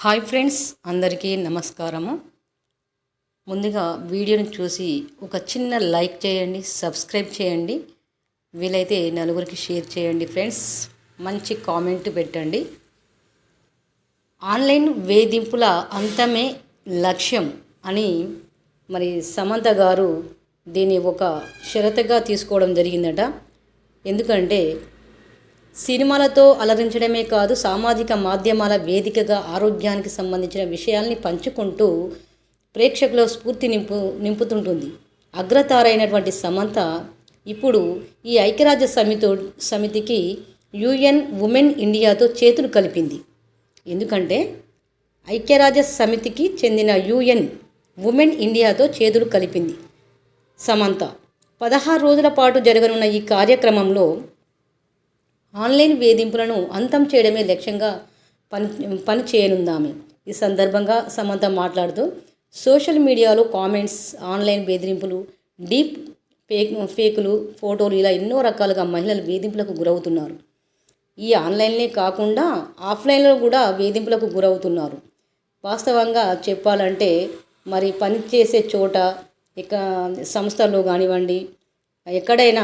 Hi friends, అందరికీ నమస్కారము. ముందుగా వీడియోని చూసి ఒక చిన్న లైక్ చేయండి, సబ్స్క్రైబ్ చేయండి, వీలైతే నలుగురికి షేర్ చేయండి. ఫ్రెండ్స్, మంచి కామెంట్ పెట్టండి. ఆన్లైన్ వేధింపుల అంతమే లక్ష్యం అని సమంత గారు దీన్ని ఒక షరతుగా తీసుకోవడం జరిగిందట. ఎందుకంటే సినిమాలతో అలరించడమే కాదు, సామాజిక మాధ్యమాల వేదికగా ఆరోగ్యానికి సంబంధించిన విషయాల్ని పంచుకుంటూ ప్రేక్షకుల స్ఫూర్తి నింపుతుంటుంది. అగ్రతారైనటువంటి సమంత ఇప్పుడు ఈ ఐక్యరాజ్య సమితికి యుఎన్ ఉమెన్ ఇండియాతో చేతులు కలిపింది. ఎందుకంటే ఐక్యరాజ్య సమితికి చెందిన యుఎన్ ఉమెన్ ఇండియాతో చేతులు కలిపింది సమంత. 16 రోజుల పాటు జరగనున్న ఈ కార్యక్రమంలో ఆన్లైన్ వేధింపులను అంతం చేయడమే లక్ష్యంగా పని చేయనుందామె. ఈ సందర్భంగా సమంత మాట్లాడుతూ, సోషల్ మీడియాలో కామెంట్స్, ఆన్లైన్ బెదిరింపులు, డీప్ ఫేకులు, ఫోటోలు ఇలా ఎన్నో రకాలుగా మహిళలు వేధింపులకు గురవుతున్నారు. ఈ ఆన్లైన్లే కాకుండా ఆఫ్లైన్లో కూడా వేధింపులకు గురవుతున్నారు. వాస్తవంగా చెప్పాలంటే పనిచేసే చోట, సంస్థల్లో కానివ్వండి, ఎక్కడైనా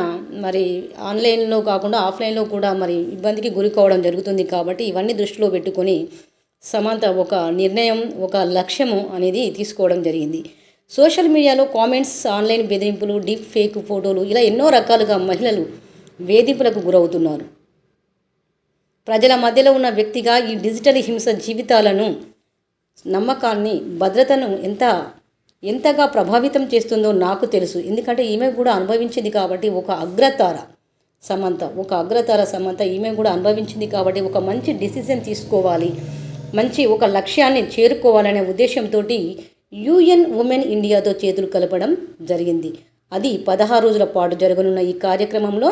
ఆన్లైన్లో కాకుండా ఆఫ్లైన్లో కూడా ఇబ్బందికి గురి కావడం జరుగుతుంది. కాబట్టి ఇవన్నీ దృష్టిలో పెట్టుకొని సమంత ఒక నిర్ణయం, ఒక లక్ష్యము అనేది తీసుకోవడం జరిగింది. సోషల్ మీడియాలో కామెంట్స్, ఆన్లైన్ బెదిరింపులు, డీప్ ఫేక్ ఫోటోలు ఇలా ఎన్నో రకాలుగా మహిళలు వేధింపులకు గురవుతున్నారు. ప్రజల మధ్యలో ఉన్న వ్యక్తిగా ఈ డిజిటల్ హింస జీవితాలను, నమ్మకాన్ని, భద్రతను ఎంతగా ప్రభావితం చేస్తుందో నాకు తెలుసు. ఎందుకంటే ఈమె కూడా అనుభవించింది కాబట్టి. ఒక అగ్రతార సమంత ఈమె కూడా అనుభవించింది కాబట్టి ఒక మంచి డిసిజన్ తీసుకోవాలి, మంచి ఒక లక్ష్యాన్ని చేరుకోవాలనే ఉద్దేశంతో యుఎన్ ఉమెన్ ఇండియాతో చేతులు కలపడం జరిగింది. అది 16 రోజుల పాటు జరగనున్న ఈ కార్యక్రమంలో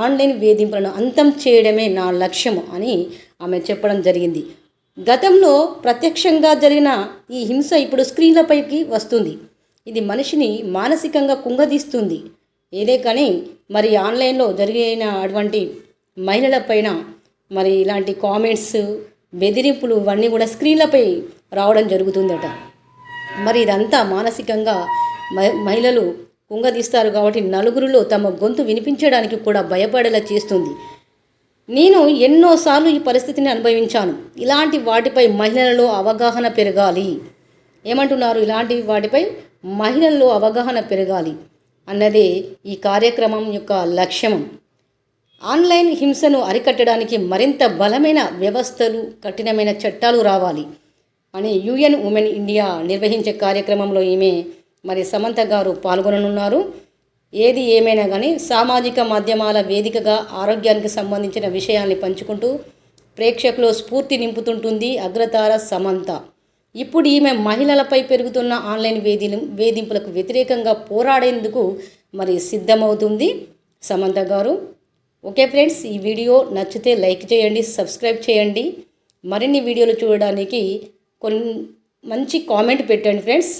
ఆన్లైన్ వేధింపులను అంతం చేయడమే నా లక్ష్యం అని ఆమె చెప్పడం జరిగింది. గతంలో ప్రత్యక్షంగా జరిగిన ఈ హింస ఇప్పుడు స్క్రీన్లపైకి వస్తుంది. ఇది మనిషిని మానసికంగా కుంగదీస్తుంది. ఏదే కానీ ఆన్లైన్లో జరిగిన అటువంటి మహిళలపైన ఇలాంటి కామెంట్స్, బెదిరింపులు ఇవన్నీ కూడా స్క్రీన్లపై రావడం జరుగుతుందట. ఇదంతా మానసికంగా మహిళలు కుంగదీస్తారు కాబట్టి నలుగురిలో తమ గొంతు వినిపించడానికి కూడా భయపడేలా చేస్తుంది. నేను ఎన్నోసార్లు ఈ పరిస్థితిని అనుభవించాను. ఇలాంటి వాటిపై మహిళలలో అవగాహన పెరగాలి. ఏమంటున్నారు? ఇలాంటి వాటిపై మహిళల్లో అవగాహన పెరగాలి అన్నదే ఈ కార్యక్రమం యొక్క లక్ష్యం. ఆన్లైన్ హింసను అరికట్టడానికి మరింత బలమైన వ్యవస్థలు, కఠినమైన చట్టాలు రావాలి అని యుఎన్ ఉమెన్ ఇండియా నిర్వహించే కార్యక్రమంలో ఈమె సమంత గారు పాల్గొననున్నారు. ఏది ఏమైనా కానీ సామాజిక మాధ్యమాల వేదికగా ఆరోగ్యానికి సంబంధించిన విషయాల్ని పంచుకుంటూ ప్రేక్షకులు స్ఫూర్తి నింపుతుంటుంది అగ్రతార సమంత. ఇప్పుడు ఈమె మహిళలపై పెరుగుతున్న ఆన్లైన్ వేధింపులకు వ్యతిరేకంగా పోరాడేందుకు సిద్ధమవుతుంది సమంత గారు. ఓకే ఫ్రెండ్స్, ఈ వీడియో నచ్చితే లైక్ చేయండి, సబ్స్క్రైబ్ చేయండి. మరిన్ని వీడియోలు చూడడానికి మంచి కామెంట్ పెట్టండి ఫ్రెండ్స్.